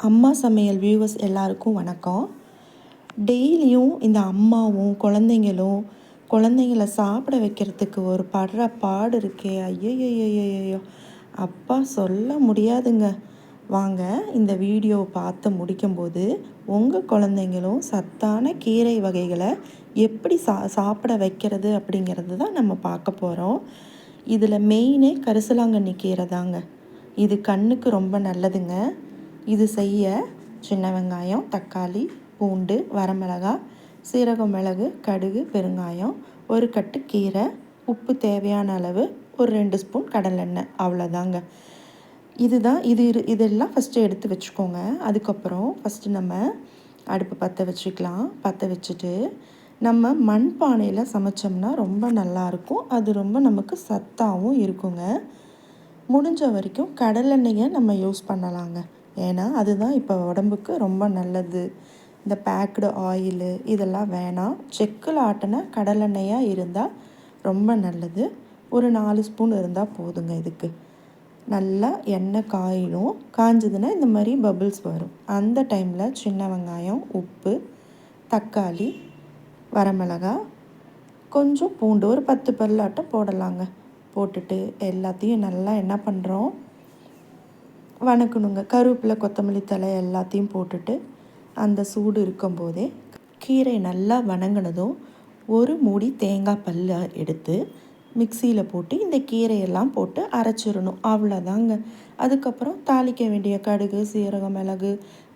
அம்மா சமையல் வியூவர்ஸ் எல்லாருக்கும் வணக்கம். டெய்லியும் இந்த அம்மாவும் குழந்தைங்களும் குழந்தைங்கள சாப்பிட வைக்கிறதுக்கு ஒரு படுற பாடு இருக்கே, ஐயோ அப்பா சொல்ல முடியாதுங்க. வாங்க இந்த வீடியோ பார்த்து முடிக்கும்போது உங்கள் குழந்தைங்களும் சத்தான கீரை வகைகளை எப்படி சாப்பிட வைக்கிறது அப்படிங்கிறது தான் நம்ம பார்க்க போகிறோம். இதில் மெயினே கரிசலாங்கண்ணி கீரை தாங்க. இது கண்ணுக்கு ரொம்ப நல்லதுங்க. இது செய்ய சின்ன வெங்காயம், தக்காளி, பூண்டு, வரமிளகாய், சீரகம், மிளகு, கடுகு, பெருங்காயம், ஒரு கட்டு கீரை, உப்பு தேவையான அளவு, ஒரு 2 ஸ்பூன் கடலெண்ணெய், அவ்வளோதாங்க. இதெல்லாம் ஃபஸ்ட்டு எடுத்து வச்சுக்கோங்க. அதுக்கப்புறம் ஃபஸ்ட்டு நம்ம அடுப்பு பற்ற வச்சுக்கலாம். பற்ற வச்சுட்டு நம்ம மண் பானையில் சமைச்சோம்னா ரொம்ப நல்லாயிருக்கும். அது ரொம்ப நமக்கு சத்தாகவும் இருக்குங்க. முடிஞ்ச வரைக்கும் கடலெண்ணெயை நம்ம யூஸ் பண்ணலாங்க. ஏன்னா அதுதான் இப்போ உடம்புக்கு ரொம்ப நல்லது. இந்த பேக்டு ஆயிலு இதெல்லாம் வேணாம். செக்கில் ஆட்டின கடலெண்ணெயாக இருந்தால் ரொம்ப நல்லது. ஒரு 4 ஸ்பூன் இருந்தால் போதுங்க. இதுக்கு நல்லா எண்ணெய் காயிடும். காஞ்சதுன்னா இந்த மாதிரி பபிள்ஸ் வரும். அந்த டைமில் சின்ன வெங்காயம், உப்பு, தக்காளி, வரமிளகாய், கொஞ்சம் பூண்டு, ஒரு 10 பல்லாட்டம் போடலாங்க. போட்டுட்டு எல்லாத்தையும் நல்லா என்ன பண்ணுறோம், வணக்கணுங்க. கருவேப்பிலை, கொத்தமல்லி தழை எல்லாத்தையும் போட்டுட்டு அந்த சூடு இருக்கும்போதே கீரை நல்லா வணங்கினதும் ஒரு மூடி தேங்காய் பல் எடுத்து மிக்சியில் போட்டு இந்த கீரையெல்லாம் போட்டு அரைச்சிடணும். அவ்வளோதாங்க. அதுக்கப்புறம் தாளிக்க வேண்டிய கடுகு, சீரகம், மிளகு,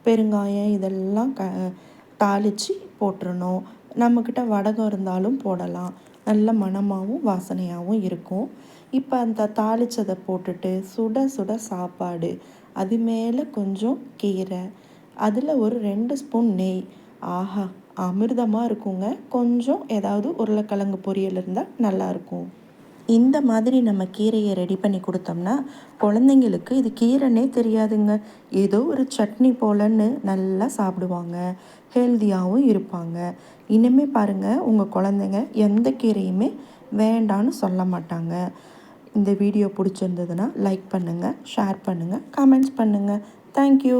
பெருங்காயம் இதெல்லாம் தாளித்து போட்டுடணும். நம்மக்கிட்ட வடகம் இருந்தாலும் போடலாம். நல்ல மணமாகவும் வாசனையாகவும் இருக்கும். இப்போ அந்த தாளித்ததை போட்டுட்டு சுட சுட சாப்பாடு, அது மேலே கொஞ்சம் கீரை, அதில் ஒரு 2 ஸ்பூன் நெய், ஆஹா அமிர்தமாக இருக்குங்க. கொஞ்சம் ஏதாவது உருளைக்கிழங்கு பொரியல் இருந்தால் நல்லாயிருக்கும். இந்த மாதிரி நம்ம கீரையை ரெடி பண்ணி கொடுத்தோம்னா குழந்தைங்களுக்கு இது கீரைன்னே தெரியாதுங்க. ஏதோ ஒரு சட்னி போலன்னு நல்லா சாப்பிடுவாங்க. ஹெல்த்தியாகவும் இருப்பாங்க. இனிமேல் பாருங்கள், உங்கள் குழந்தைங்க எந்த கீரையுமே வேண்டான்னு சொல்ல மாட்டாங்க. இந்த வீடியோ பிடிச்சிருந்ததுன்னா லைக் பண்ணுங்கள், ஷேர் பண்ணுங்கள், கமெண்ட்ஸ் பண்ணுங்கள். தேங்க்யூ.